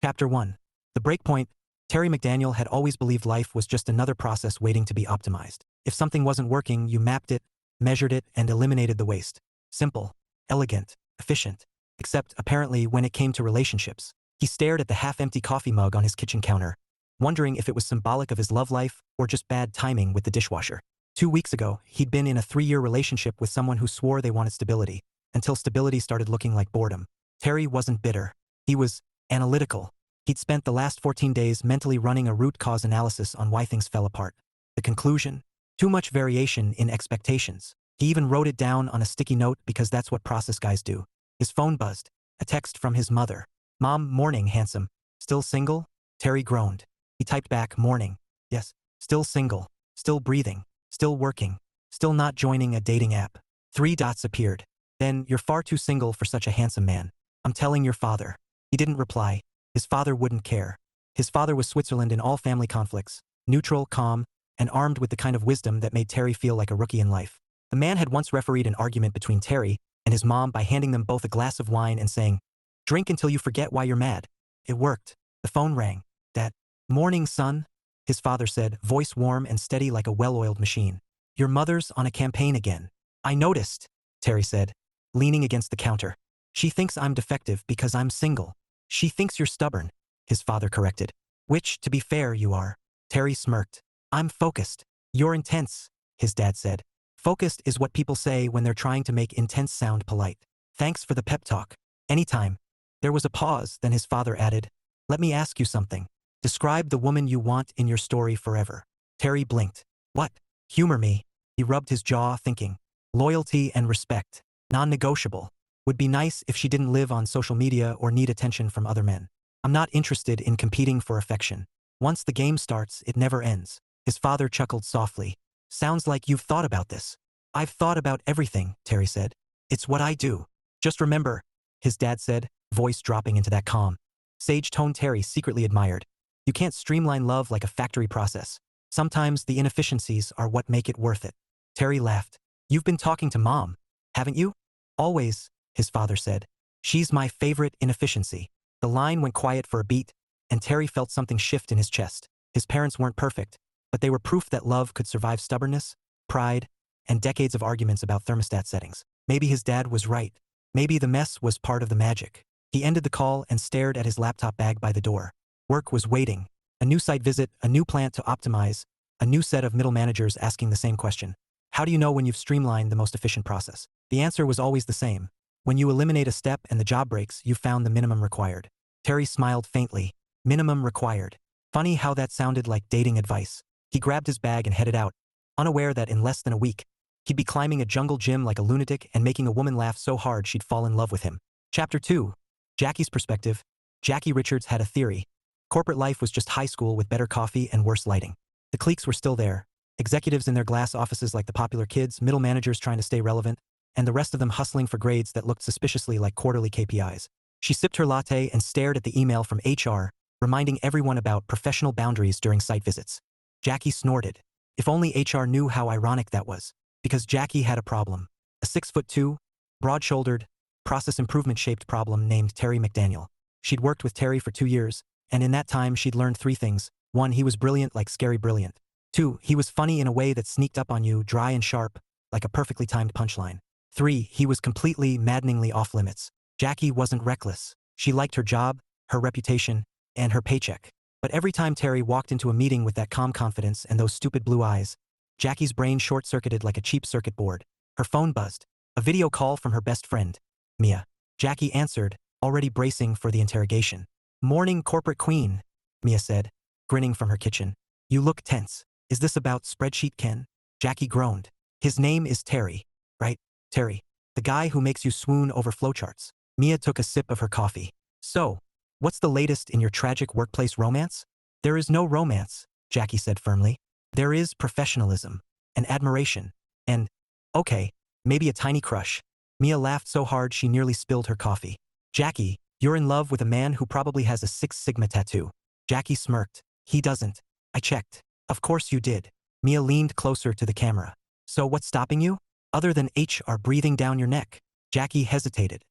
Chapter 1. The Breakpoint. Terry McDaniel had always believed life was just another process waiting to be optimized. If something wasn't working, you mapped it, measured it, and eliminated the waste. Simple, elegant, efficient. Except, apparently, when it came to relationships. He stared at the half-empty coffee mug on his kitchen counter, wondering if it was symbolic of his love life or just bad timing with the dishwasher. 2 weeks ago, he'd been in a 3-year relationship with someone who swore they wanted stability, until stability started looking like boredom. Terry wasn't bitter. He was analytical. He'd spent the last 14 days mentally running a root cause analysis on why things fell apart. The conclusion? Too much variation in expectations. He even wrote it down on a sticky note because that's what process guys do. His phone buzzed. A text from his mother. "Mom, morning, handsome. Still single?" Terry groaned. He typed back, "Morning. Yes. Still single. Still breathing. Still working. Still not joining a dating app." 3 dots appeared. Then, "You're far too single for such a handsome man. I'm telling your father." He didn't reply. His father wouldn't care. His father was Switzerland in all family conflicts, neutral, calm, and armed with the kind of wisdom that made Terry feel like a rookie in life. The man had once refereed an argument between Terry and his mom by handing them both a glass of wine and saying, "Drink until you forget why you're mad." It worked. The phone rang. "That morning, son," his father said, voice warm and steady like a well-oiled machine. "Your mother's on a campaign again." "I noticed," Terry said, leaning against the counter. "She thinks I'm defective because I'm single." "She thinks you're stubborn," his father corrected. "Which, to be fair, you are." Terry smirked. "I'm focused." "You're intense," his dad said. "Focused is what people say when they're trying to make intense sound polite." "Thanks for the pep talk." "Anytime." There was a pause, then his father added, "Let me ask you something. Describe the woman you want in your story forever." Terry blinked. "What?" "Humor me." He rubbed his jaw, thinking. "Loyalty and respect. Non-negotiable. Would be nice if she didn't live on social media or need attention from other men. I'm not interested in competing for affection. Once the game starts, it never ends." His father chuckled softly. "Sounds like you've thought about this." "I've thought about everything," Terry said. "It's what I do." "Just remember," his dad said, voice dropping into that calm, sage tone Terry secretly admired. "You can't streamline love like a factory process. Sometimes the inefficiencies are what make it worth it." Terry laughed. "You've been talking to Mom, haven't you?" "Always," his father said. "She's my favorite inefficiency." The line went quiet for a beat, and Terry felt something shift in his chest. His parents weren't perfect, but they were proof that love could survive stubbornness, pride, and decades of arguments about thermostat settings. Maybe his dad was right. Maybe the mess was part of the magic. He ended the call and stared at his laptop bag by the door. Work was waiting. A new site visit, a new plant to optimize, a new set of middle managers asking the same question. How do you know when you've streamlined the most efficient process? The answer was always the same. When you eliminate a step and the job breaks, you've found the minimum required. Terry smiled faintly. Minimum required. Funny how that sounded like dating advice. He grabbed his bag and headed out, unaware that in less than a week, he'd be climbing a jungle gym like a lunatic and making a woman laugh so hard she'd fall in love with him. Chapter 2. Jackie's perspective. Jackie Richards had a theory. Corporate life was just high school with better coffee and worse lighting. The cliques were still there. Executives in their glass offices like the popular kids, middle managers trying to stay relevant, and the rest of them hustling for grades that looked suspiciously like quarterly KPIs. She sipped her latte and stared at the email from HR, reminding everyone about professional boundaries during site visits. Jackie snorted. If only HR knew how ironic that was. Because Jackie had a problem. A 6'2", broad-shouldered, process improvement-shaped problem named Terry McDaniel. She'd worked with Terry for 2 years, and in that time she'd learned 3 things. 1, he was brilliant like scary brilliant. 2, he was funny in a way that sneaked up on you, dry and sharp, like a perfectly timed punchline. 3, he was completely, maddeningly off-limits. Jackie wasn't reckless. She liked her job, her reputation, and her paycheck. But every time Terry walked into a meeting with that calm confidence and those stupid blue eyes, Jackie's brain short-circuited like a cheap circuit board. Her phone buzzed. A video call from her best friend, Mia. Jackie answered, already bracing for the interrogation. "Morning, corporate queen," Mia said, grinning from her kitchen. "You look tense. Is this about spreadsheet Ken?" Jackie groaned. "His name is Terry, right? Terry. The guy who makes you swoon over flowcharts." Mia took a sip of her coffee. "So, what's the latest in your tragic workplace romance?" "There is no romance," Jackie said firmly. "There is professionalism, and admiration, and, okay, maybe a tiny crush." Mia laughed so hard she nearly spilled her coffee. "Jackie, you're in love with a man who probably has a 6 Sigma tattoo." Jackie smirked. "He doesn't. I checked." "Of course you did." Mia leaned closer to the camera. "So what's stopping you? Other than HR breathing down your neck?" Jackie hesitated.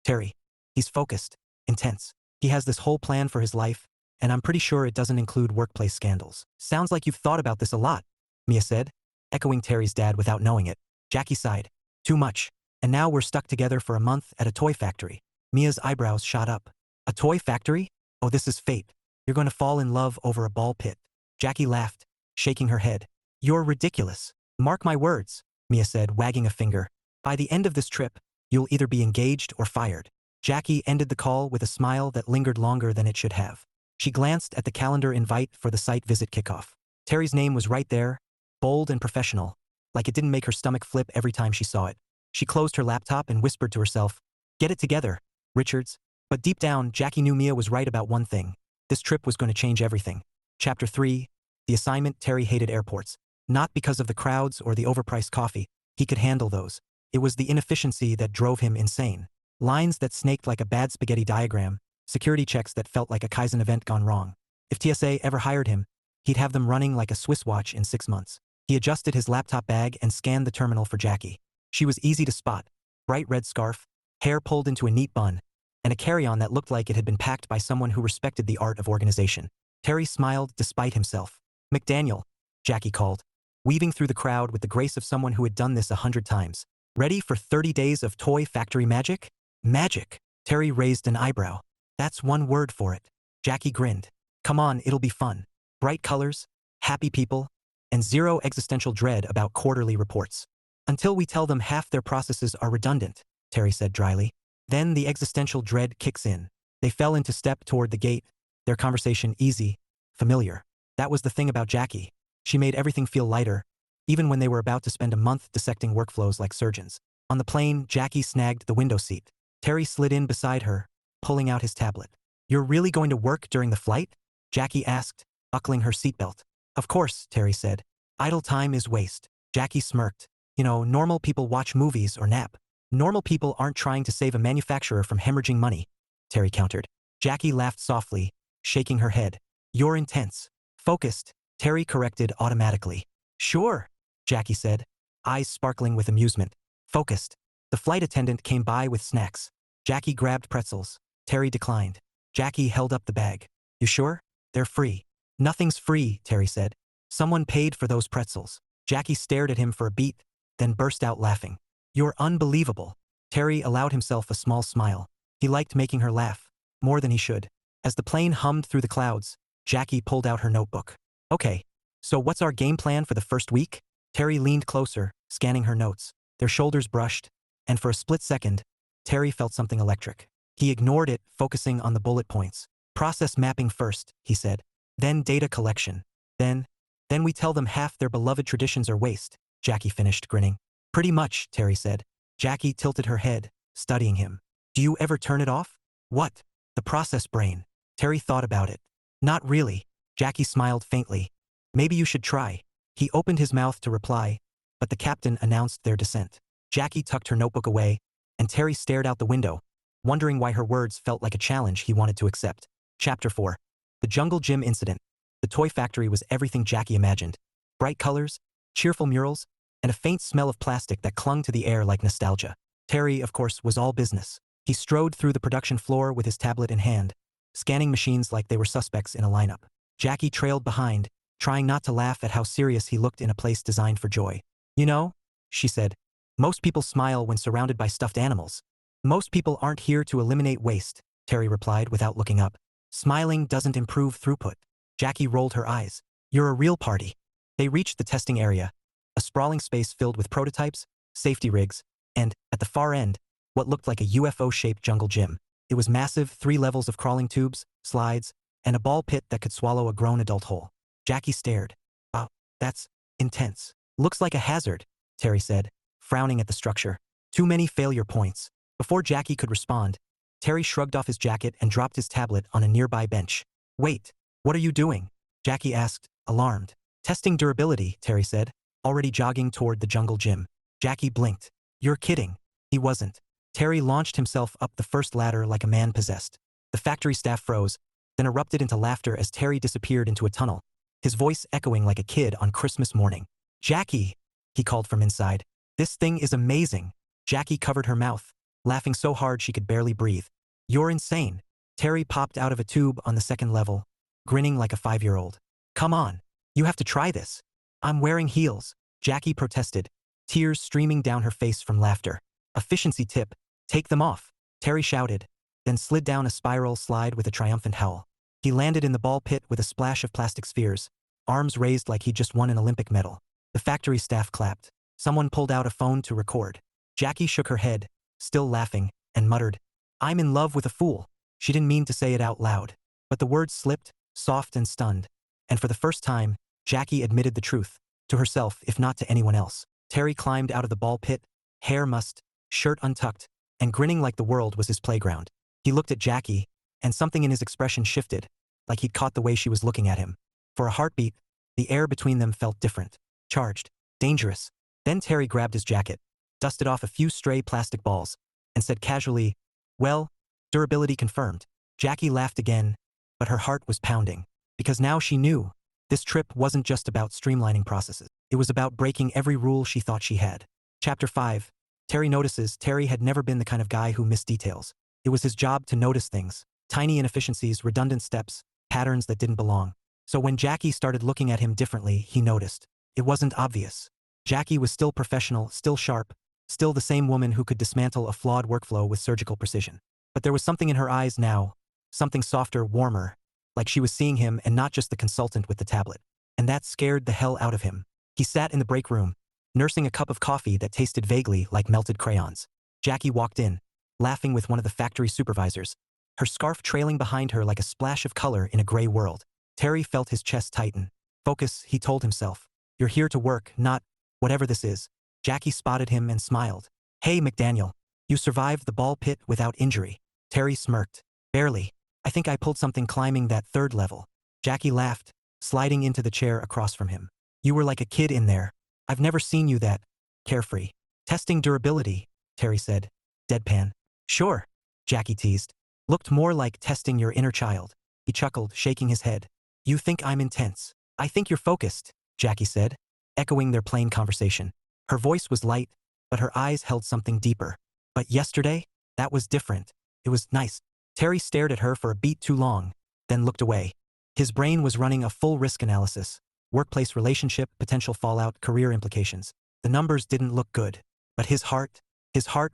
Terry. He's focused, intense. He has this whole plan for his life, and I'm pretty sure it doesn't include workplace scandals. Sounds like you've thought about this a lot, Mia said, echoing Terry's dad without knowing it. Jackie sighed. Too much. And now we're stuck together for a month at a toy factory. Mia's eyebrows shot up. A toy factory? Oh, this is fate. You're going to fall in love over a ball pit. Jackie laughed, shaking her head. You're ridiculous. Mark my words, Mia said, wagging a finger. By the end of this trip, you'll either be engaged or fired. Jackie ended the call with a smile that lingered longer than it should have. She glanced at the calendar invite for the site visit kickoff. Terry's name was right there, bold and professional, like it didn't make her stomach flip every time she saw it. She closed her laptop and whispered to herself, "Get it together, Richards." But deep down, Jackie knew Mia was right about one thing. This trip was going to change everything. Chapter 3. The assignment. Terry hated airports. Not because of the crowds or the overpriced coffee. He could handle those. It was the inefficiency that drove him insane. Lines that snaked like a bad spaghetti diagram, security checks that felt like a Kaizen event gone wrong. If TSA ever hired him, he'd have them running like a Swiss watch in 6 months. He adjusted his laptop bag and scanned the terminal for Jackie. She was easy to spot. Bright red scarf, hair pulled into a neat bun, and a carry-on that looked like it had been packed by someone who respected the art of organization. Terry smiled despite himself. "McDaniel," Jackie called, weaving through the crowd with the grace of someone who had done this 100 times. "Ready for 30 days of toy factory magic?" "Magic?" Terry raised an eyebrow. "That's one word for it." Jackie grinned. "Come on, it'll be fun. Bright colors, happy people, and zero existential dread about quarterly reports. Until we tell them half their processes are redundant," Terry said dryly. Then the existential dread kicks in. They fell into step toward the gate, their conversation easy, familiar. That was the thing about Jackie. She made everything feel lighter, even when they were about to spend a month dissecting workflows like surgeons. On the plane, Jackie snagged the window seat. Terry slid in beside her, pulling out his tablet. "You're really going to work during the flight?" Jackie asked, buckling her seatbelt. "Of course," Terry said. "Idle time is waste." Jackie smirked. "You know, normal people watch movies or nap. Normal people aren't trying to save a manufacturer from hemorrhaging money," Terry countered. Jackie laughed softly, shaking her head. "You're intense. Focused," Terry corrected automatically. "Sure," Jackie said, eyes sparkling with amusement. "Focused." The flight attendant came by with snacks. Jackie grabbed pretzels. Terry declined. Jackie held up the bag. "You sure? They're free." "Nothing's free," Terry said. "Someone paid for those pretzels." Jackie stared at him for a beat, then burst out laughing. "You're unbelievable." Terry allowed himself a small smile. He liked making her laugh, more than he should. As the plane hummed through the clouds, Jackie pulled out her notebook. "Okay, so what's our game plan for the first week?" Terry leaned closer, scanning her notes. Their shoulders brushed, and for a split second, Terry felt something electric. He ignored it, focusing on the bullet points. "Process mapping first," he said. "Then data collection. Then we tell them half their beloved traditions are waste," Jackie finished, grinning. "Pretty much," Terry said. Jackie tilted her head, studying him. "Do you ever turn it off?" "What?" "The process brain." Terry thought about it. "Not really." Jackie smiled faintly. "Maybe you should try." He opened his mouth to reply, but the captain announced their descent. Jackie tucked her notebook away, and Terry stared out the window, wondering why her words felt like a challenge he wanted to accept. Chapter 4. The Jungle Gym Incident. The toy factory was everything Jackie imagined. Bright colors, cheerful murals, and a faint smell of plastic that clung to the air like nostalgia. Terry, of course, was all business. He strode through the production floor with his tablet in hand, scanning machines like they were suspects in a lineup. Jackie trailed behind, trying not to laugh at how serious he looked in a place designed for joy. "You know," she said, "most people smile when surrounded by stuffed animals." "Most people aren't here to eliminate waste," Terry replied without looking up. "Smiling doesn't improve throughput." Jackie rolled her eyes. "You're a real party." They reached the testing area, a sprawling space filled with prototypes, safety rigs, and, at the far end, what looked like a UFO-shaped jungle gym. It was massive, 3 levels of crawling tubes, slides, and a ball pit that could swallow a grown adult whole. Jackie stared. "Wow, that's intense." "Looks like a hazard," Terry said, frowning at the structure. "Too many failure points." Before Jackie could respond, Terry shrugged off his jacket and dropped his tablet on a nearby bench. "Wait, what are you doing?" Jackie asked, alarmed. "Testing durability," Terry said, already jogging toward the jungle gym. Jackie blinked. "You're kidding." He wasn't. Terry launched himself up the first ladder like a man possessed. The factory staff froze, then erupted into laughter as Terry disappeared into a tunnel, his voice echoing like a kid on Christmas morning. "Jackie," he called from inside. "This thing is amazing." Jackie covered her mouth, laughing so hard she could barely breathe. "You're insane." Terry popped out of a tube on the second level, grinning like a 5-year-old. Come on. You have to try this. I'm wearing heels, Jackie protested, tears streaming down her face from laughter. Efficiency tip. Take them off, Terry shouted, then slid down a spiral slide with a triumphant howl. He landed in the ball pit with a splash of plastic spheres, arms raised like he'd just won an Olympic medal. The factory staff clapped. Someone pulled out a phone to record. Jackie shook her head, still laughing, and muttered, I'm in love with a fool. She didn't mean to say it out loud, but the words slipped, soft and stunned. And for the first time, Jackie admitted the truth, to herself if not to anyone else. Terry climbed out of the ball pit, hair mussed, shirt untucked, and grinning like the world was his playground. He looked at Jackie, and something in his expression shifted, like he'd caught the way she was looking at him. For a heartbeat, the air between them felt different, charged, dangerous. Then Terry grabbed his jacket, dusted off a few stray plastic balls, and said casually, well, durability confirmed. Jackie laughed again, but her heart was pounding, because now she knew this trip wasn't just about streamlining processes. It was about breaking every rule she thought she had. Chapter 5. Terry notices. Terry had never been the kind of guy who missed details. It was his job to notice things, tiny inefficiencies, redundant steps, patterns that didn't belong. So when Jackie started looking at him differently, he noticed. It wasn't obvious. Jackie was still professional, still sharp, still the same woman who could dismantle a flawed workflow with surgical precision. But there was something in her eyes now, something softer, warmer, like she was seeing him and not just the consultant with the tablet. And that scared the hell out of him. He sat in the break room, nursing a cup of coffee that tasted vaguely like melted crayons. Jackie walked in, laughing with one of the factory supervisors, her scarf trailing behind her like a splash of color in a gray world. Terry felt his chest tighten. Focus, he told himself. You're here to work, not whatever this is. Jackie spotted him and smiled. Hey, McDaniel. You survived the ball pit without injury. Terry smirked. Barely. I think I pulled something climbing that third level. Jackie laughed, sliding into the chair across from him. You were like a kid in there. I've never seen you that carefree. Testing durability, Terry said. Deadpan. Sure, Jackie teased. Looked more like testing your inner child. He chuckled, shaking his head. You think I'm intense. I think you're focused, Jackie said, echoing their plain conversation. Her voice was light, but her eyes held something deeper. But yesterday, that was different. It was nice. Terry stared at her for a beat too long, then looked away. His brain was running a full risk analysis. Workplace relationship, potential fallout, career implications. The numbers didn't look good. But his heart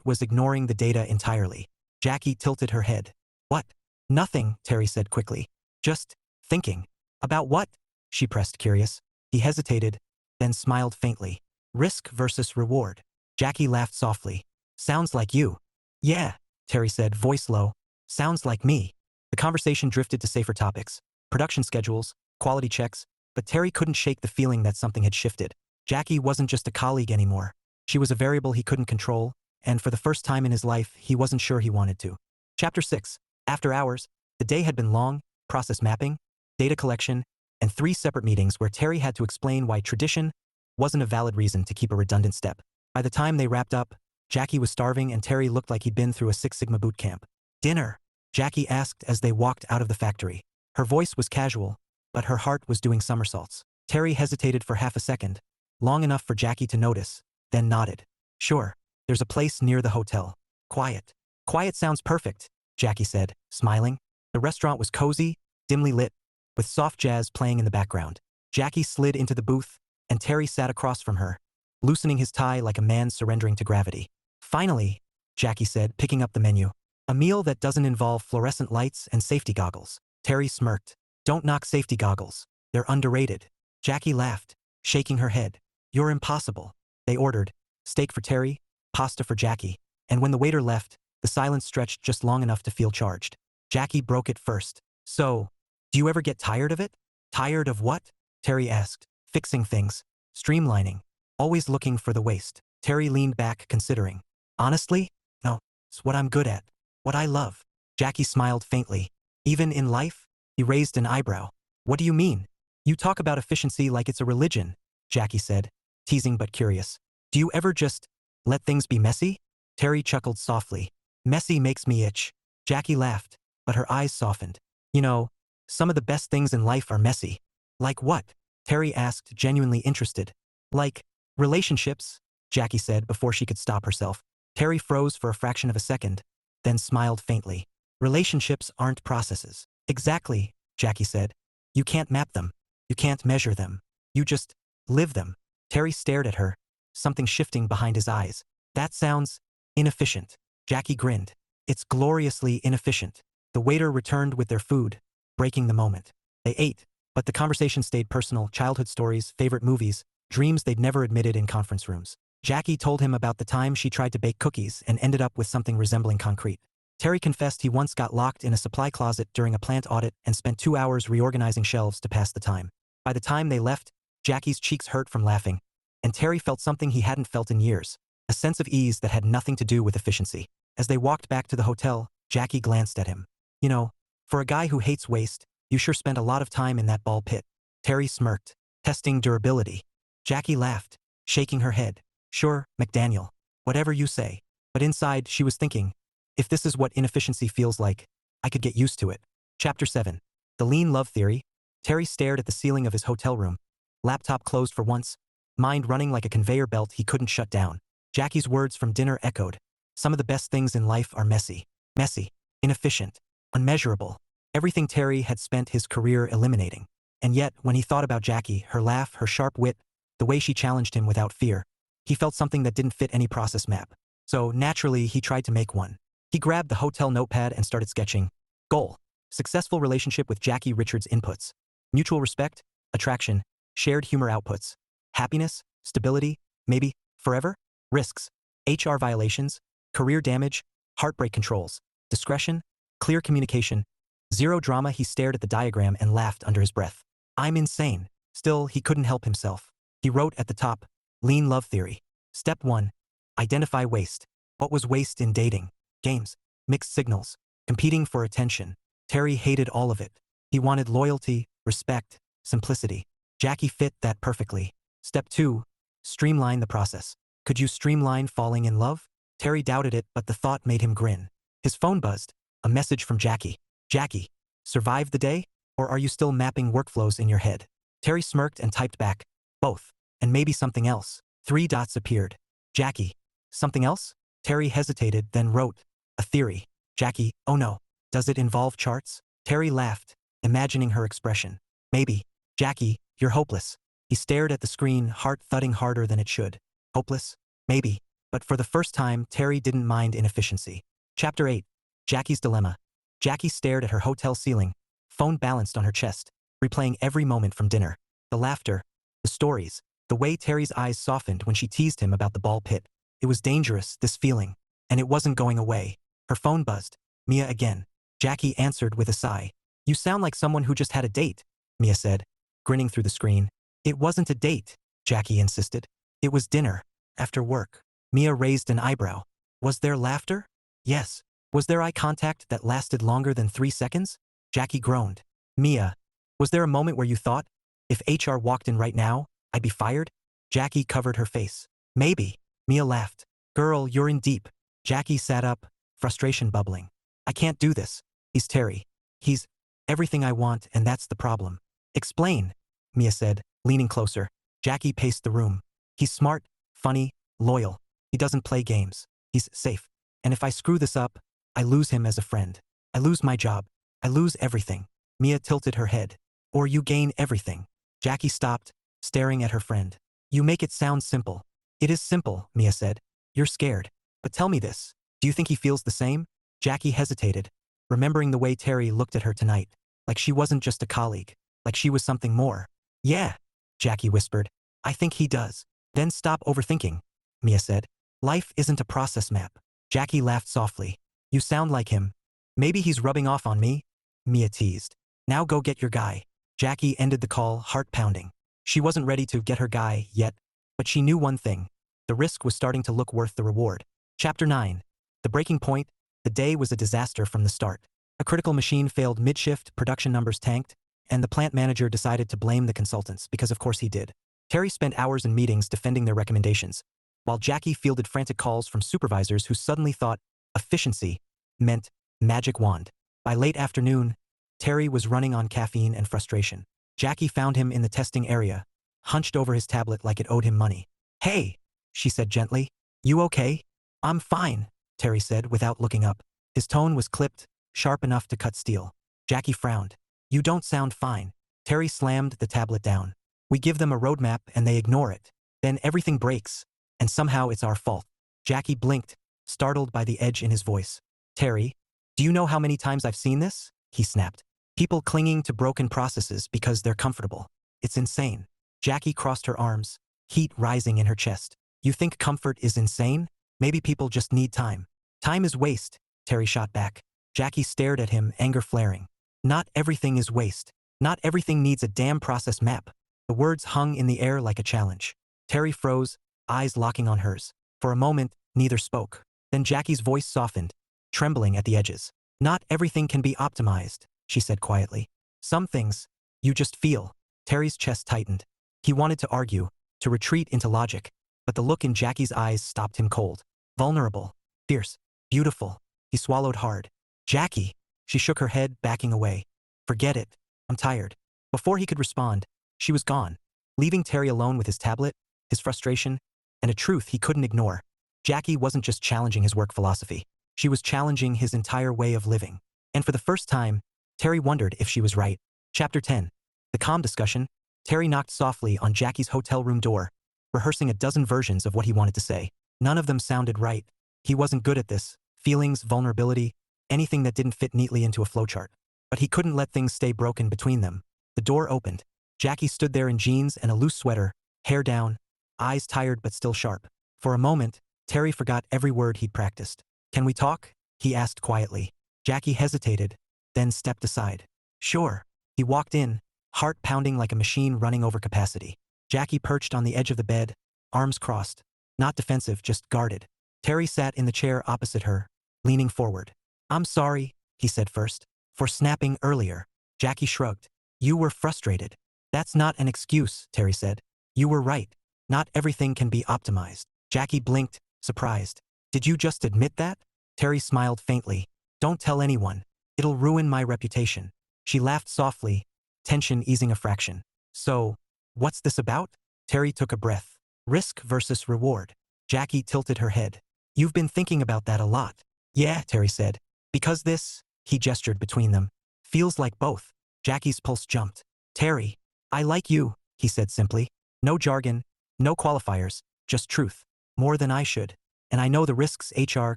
was ignoring the data entirely. Jackie tilted her head. What? Nothing, Terry said quickly. Just thinking. About what? She pressed, curious. He hesitated, then smiled faintly. Risk versus reward. Jackie laughed softly. Sounds like you. Yeah, Terry said, voice low. Sounds like me. The conversation drifted to safer topics. Production schedules, quality checks, but Terry couldn't shake the feeling that something had shifted. Jackie wasn't just a colleague anymore. She was a variable he couldn't control, and for the first time in his life, he wasn't sure he wanted to. Chapter 6. After hours, the day had been long, process mapping, data collection, and 3 separate meetings where Terry had to explain why tradition wasn't a valid reason to keep a redundant step. By the time they wrapped up, Jackie was starving and Terry looked like he'd been through a Six Sigma boot camp. Dinner? Jackie asked as they walked out of the factory. Her voice was casual, but her heart was doing somersaults. Terry hesitated for half a second, long enough for Jackie to notice, then nodded. Sure, there's a place near the hotel. Quiet. Quiet sounds perfect, Jackie said, smiling. The restaurant was cozy, dimly lit, with soft jazz playing in the background. Jackie slid into the booth, and Terry sat across from her, loosening his tie like a man surrendering to gravity. Finally, Jackie said, picking up the menu. A meal that doesn't involve fluorescent lights and safety goggles. Terry smirked. Don't knock safety goggles. They're underrated. Jackie laughed, shaking her head. You're impossible. They ordered. Steak for Terry, pasta for Jackie. And when the waiter left, the silence stretched just long enough to feel charged. Jackie broke it first. So, do you ever get tired of it? Tired of what? Terry asked. Fixing things. Streamlining. Always looking for the waste. Terry leaned back, considering. Honestly? No. It's what I'm good at. What I love. Jackie smiled faintly. Even in life? He raised an eyebrow. What do you mean? You talk about efficiency like it's a religion, Jackie said, teasing but curious. Do you ever just let things be messy? Terry chuckled softly. Messy makes me itch. Jackie laughed, but her eyes softened. You know, some of the best things in life are messy. Like what? Terry asked, genuinely interested. Like relationships, Jackie said before she could stop herself. Terry froze for a fraction of a second, then smiled faintly. Relationships aren't processes. Exactly, Jackie said. You can't map them. You can't measure them. You just live them. Terry stared at her, something shifting behind his eyes. That sounds inefficient. Jackie grinned. It's gloriously inefficient. The waiter returned with their food, breaking the moment. They ate, but the conversation stayed personal, childhood stories, favorite movies, dreams they'd never admitted in conference rooms. Jackie told him about the time she tried to bake cookies and ended up with something resembling concrete. Terry confessed he once got locked in a supply closet during a plant audit and spent 2 hours reorganizing shelves to pass the time. By the time they left, Jackie's cheeks hurt from laughing, and Terry felt something he hadn't felt in years, a sense of ease that had nothing to do with efficiency. As they walked back to the hotel, Jackie glanced at him. You know, for a guy who hates waste, you sure spent a lot of time in that ball pit. Terry smirked, testing durability. Jackie laughed, shaking her head. Sure, McDaniel. Whatever you say. But inside, she was thinking, if this is what inefficiency feels like, I could get used to it. Chapter 7. The Lean Love Theory. Terry stared at the ceiling of his hotel room. Laptop closed for once, mind running like a conveyor belt he couldn't shut down. Jackie's words from dinner echoed. Some of the best things in life are messy. Messy. Inefficient. Unmeasurable. Everything Terry had spent his career eliminating. And yet, when he thought about Jackie, her laugh, her sharp wit, the way she challenged him without fear, he felt something that didn't fit any process map. So, naturally, he tried to make one. He grabbed the hotel notepad and started sketching. Goal. Successful relationship with Jackie Richards inputs. Mutual respect, attraction, shared humor outputs. Happiness, stability, maybe, forever? Risks. HR violations, career damage, heartbreak controls. Discretion, clear communication. Zero drama. He stared at the diagram and laughed under his breath. I'm insane. Still, he couldn't help himself. He wrote at the top, Lean Love Theory. Step 1. Identify waste. What was waste in dating? Games, mixed signals, competing for attention. Terry hated all of it. He wanted loyalty, respect, simplicity. Jackie fit that perfectly. Step 2. Streamline the process. Could you streamline falling in love? Terry doubted it, but the thought made him grin. His phone buzzed. A message from Jackie. Jackie, survived the day? Or are you still mapping workflows in your head? Terry smirked and typed back. Both. And maybe something else. 3 dots appeared. Jackie. Something else? Terry hesitated, then wrote. A theory. Jackie, oh no. Does it involve charts? Terry laughed, imagining her expression. Maybe. Jackie, you're hopeless. He stared at the screen, heart thudding harder than it should. Hopeless? Maybe. But for the first time, Terry didn't mind inefficiency. Chapter 8. Jackie's Dilemma. Jackie stared at her hotel ceiling, phone balanced on her chest, replaying every moment from dinner. The laughter, the stories, the way Terry's eyes softened when she teased him about the ball pit. It was dangerous, this feeling, and it wasn't going away. Her phone buzzed. Mia again. Jackie answered with a sigh. You sound like someone who just had a date, Mia said, grinning through the screen. It wasn't a date, Jackie insisted. It was dinner, after work. Mia raised an eyebrow. Was there laughter? Yes. Was there eye contact that lasted longer than 3 seconds? Jackie groaned. Mia, was there a moment where you thought, if HR walked in right now, I'd be fired? Jackie covered her face. Maybe. Mia laughed. Girl, you're in deep. Jackie sat up, frustration bubbling. I can't do this. He's Terry. He's everything I want, and that's the problem. Explain, Mia said, leaning closer. Jackie paced the room. He's smart, funny, loyal. He doesn't play games. He's safe. And if I screw this up, I lose him as a friend. I lose my job. I lose everything. Mia tilted her head. Or you gain everything. Jackie stopped, staring at her friend. You make it sound simple. It is simple, Mia said. You're scared. But tell me this. Do you think he feels the same? Jackie hesitated, remembering the way Terry looked at her tonight. Like she wasn't just a colleague. Like she was something more. Yeah, Jackie whispered. I think he does. Then stop overthinking, Mia said. Life isn't a process map. Jackie laughed softly. You sound like him. Maybe he's rubbing off on me? Mia teased. Now go get your guy. Jackie ended the call, heart pounding. She wasn't ready to get her guy yet, but she knew one thing. The risk was starting to look worth the reward. Chapter 9. The breaking point. The day was a disaster from the start. A critical machine failed mid-shift, production numbers tanked, and the plant manager decided to blame the consultants because of course he did. Terry spent hours in meetings defending their recommendations, while Jackie fielded frantic calls from supervisors who suddenly thought efficiency meant magic wand. By late afternoon, Terry was running on caffeine and frustration. Jackie found him in the testing area, hunched over his tablet like it owed him money. Hey, she said gently. You okay? I'm fine, Terry said without looking up. His tone was clipped, sharp enough to cut steel. Jackie frowned. You don't sound fine. Terry slammed the tablet down. We give them a roadmap and they ignore it. Then everything breaks. And somehow it's our fault. Jackie blinked, startled by the edge in his voice. Terry, do you know how many times I've seen this? He snapped. People clinging to broken processes because they're comfortable. It's insane. Jackie crossed her arms, heat rising in her chest. You think comfort is insane? Maybe people just need time. Time is waste, Terry shot back. Jackie stared at him, anger flaring. Not everything is waste. Not everything needs a damn process map. The words hung in the air like a challenge. Terry froze, eyes locking on hers. For a moment, neither spoke. Then Jackie's voice softened, trembling at the edges. Not everything can be optimized, she said quietly. Some things, you just feel. Terry's chest tightened. He wanted to argue, to retreat into logic, but the look in Jackie's eyes stopped him cold. Vulnerable, fierce, beautiful. He swallowed hard. Jackie, she shook her head, backing away. Forget it. I'm tired. Before he could respond, she was gone, leaving Terry alone with his tablet, his frustration, and a truth he couldn't ignore. Jackie wasn't just challenging his work philosophy. She was challenging his entire way of living. And for the first time, Terry wondered if she was right. Chapter 10. The calm discussion. Terry knocked softly on Jackie's hotel room door, rehearsing a dozen versions of what he wanted to say. None of them sounded right. He wasn't good at this. Feelings, vulnerability, anything that didn't fit neatly into a flowchart. But he couldn't let things stay broken between them. The door opened. Jackie stood there in jeans and a loose sweater, hair down, eyes tired but still sharp. For a moment, Terry forgot every word he'd practiced. Can we talk? He asked quietly. Jackie hesitated, then stepped aside. Sure. He walked in, heart pounding like a machine running over capacity. Jackie perched on the edge of the bed, arms crossed. Not defensive, just guarded. Terry sat in the chair opposite her, leaning forward. I'm sorry, he said first, for snapping earlier. Jackie shrugged. You were frustrated. That's not an excuse, Terry said. You were right. Not everything can be optimized. Jackie blinked, surprised. Did you just admit that? Terry smiled faintly. Don't tell anyone. It'll ruin my reputation. She laughed softly, tension easing a fraction. So, what's this about? Terry took a breath. Risk versus reward. Jackie tilted her head. You've been thinking about that a lot. Yeah, Terry said. Because this, he gestured between them, feels like both. Jackie's pulse jumped. Terry, I like you, he said simply. No jargon, no qualifiers, just truth. More than I should. And I know the risks, HR,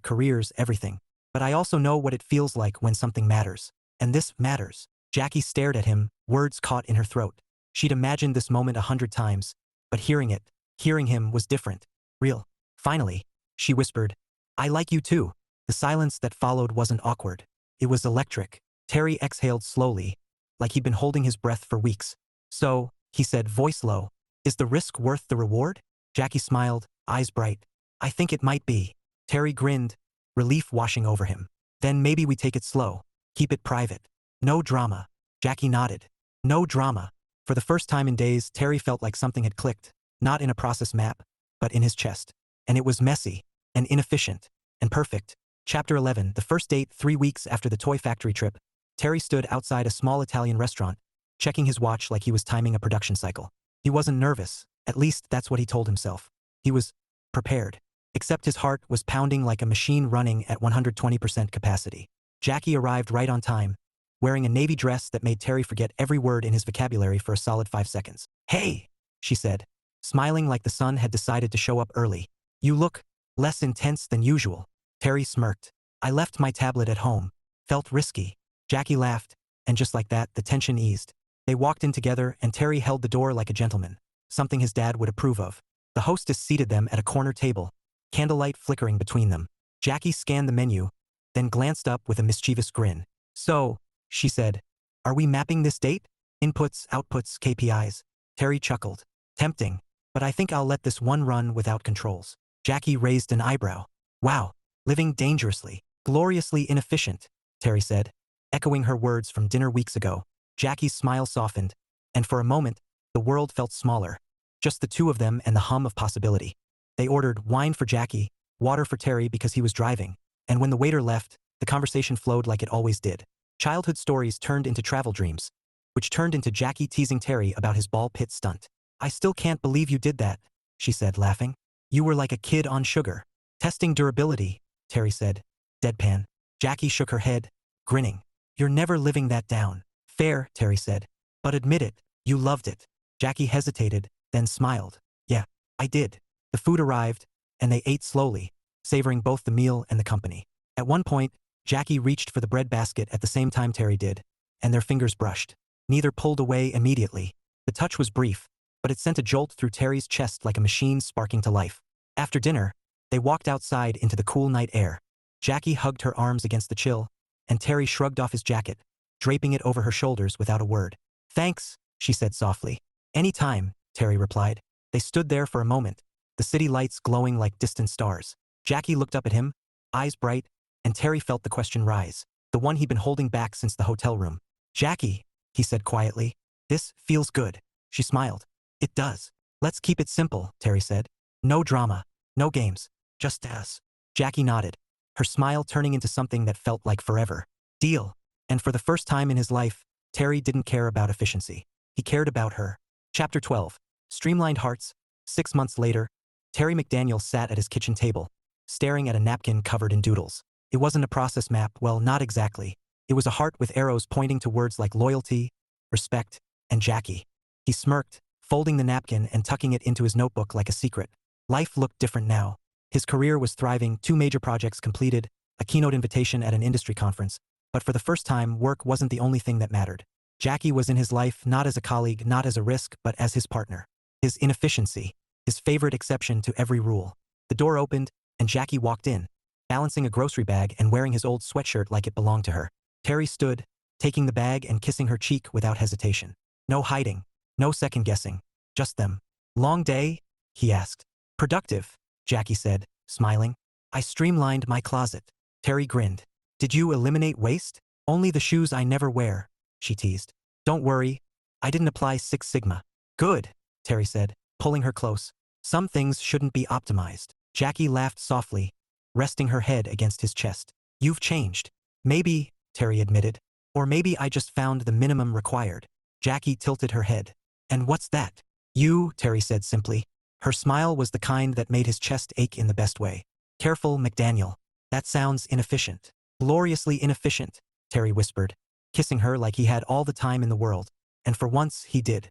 careers, everything. But I also know what it feels like when something matters. And this matters. Jackie stared at him, words caught in her throat. She'd imagined this moment 100 times, but hearing him was different. Real. Finally, she whispered, I like you too. The silence that followed wasn't awkward. It was electric. Terry exhaled slowly, like he'd been holding his breath for weeks. So, he said, voice low, is the risk worth the reward? Jackie smiled, eyes bright. I think it might be. Terry grinned, relief washing over him. Then maybe we take it slow. Keep it private. No drama. Jackie nodded. No drama. For the first time in days, Terry felt like something had clicked, not in a process map, but in his chest. And it was messy, and inefficient, and perfect. Chapter 11. The first date, 3 weeks after the toy factory trip, Terry stood outside a small Italian restaurant, checking his watch like he was timing a production cycle. He wasn't nervous, at least that's what he told himself. He was prepared. Except his heart was pounding like a machine running at 120% capacity. Jackie arrived right on time, wearing a navy dress that made Terry forget every word in his vocabulary for a solid 5 seconds. Hey, she said, smiling like the sun had decided to show up early. You look less intense than usual. Terry smirked. I left my tablet at home. Felt risky. Jackie laughed, and just like that, the tension eased. They walked in together, and Terry held the door like a gentleman, something his dad would approve of. The hostess seated them at a corner table, candlelight flickering between them. Jackie scanned the menu, then glanced up with a mischievous grin. So, she said, are we mapping this date? Inputs, outputs, KPIs. Terry chuckled. Tempting, but I think I'll let this one run without controls. Jackie raised an eyebrow. Wow, living dangerously, gloriously inefficient, Terry said, echoing her words from dinner weeks ago. Jackie's smile softened, and for a moment, the world felt smaller. Just the two of them and the hum of possibility. They ordered wine for Jackie, water for Terry because he was driving, and when the waiter left, the conversation flowed like it always did. Childhood stories turned into travel dreams, which turned into Jackie teasing Terry about his ball pit stunt. I still can't believe you did that, she said, laughing. You were like a kid on sugar. Testing durability, Terry said, deadpan. Jackie shook her head, grinning. You're never living that down. Fair, Terry said. But admit it, you loved it. Jackie hesitated, then smiled. Yeah, I did. The food arrived, and they ate slowly, savoring both the meal and the company. At one point, Jackie reached for the bread basket at the same time Terry did, and their fingers brushed. Neither pulled away immediately. The touch was brief, but it sent a jolt through Terry's chest like a machine sparking to life. After dinner, they walked outside into the cool night air. Jackie hugged her arms against the chill, and Terry shrugged off his jacket, draping it over her shoulders without a word. Thanks, she said softly. Any time, Terry replied. They stood there for a moment, the city lights glowing like distant stars. Jackie looked up at him, eyes bright, and Terry felt the question rise, the one he'd been holding back since the hotel room. Jackie, he said quietly, this feels good. She smiled. It does. Let's keep it simple, Terry said. No drama, no games, just us. Jackie nodded, her smile turning into something that felt like forever. Deal. And for the first time in his life, Terry didn't care about efficiency. He cared about her. Chapter 12. Streamlined Hearts. 6 months later, Terry McDaniel sat at his kitchen table, staring at a napkin covered in doodles. It wasn't a process map, well, not exactly. It was a heart with arrows pointing to words like loyalty, respect, and Jackie. He smirked, folding the napkin and tucking it into his notebook like a secret. Life looked different now. His career was thriving, 2 major projects completed, a keynote invitation at an industry conference. But for the first time, work wasn't the only thing that mattered. Jackie was in his life not as a colleague, not as a risk, but as his partner. His inefficiency, his favorite exception to every rule. The door opened, and Jackie walked in, balancing a grocery bag and wearing his old sweatshirt like it belonged to her. Terry stood, taking the bag and kissing her cheek without hesitation. No hiding, no second guessing, just them. Long day? He asked. Productive, Jackie said, smiling. I streamlined my closet. Terry grinned. Did you eliminate waste? Only the shoes I never wear, she teased. Don't worry, I didn't apply Six Sigma. Good, Terry said, pulling her close. Some things shouldn't be optimized. Jackie laughed softly, resting her head against his chest. You've changed. Maybe, Terry admitted. Or maybe I just found the minimum required. Jackie tilted her head. And what's that? You, Terry said simply. Her smile was the kind that made his chest ache in the best way. Careful, McDaniel. That sounds inefficient. Gloriously inefficient, Terry whispered, kissing her like he had all the time in the world. And for once, he did.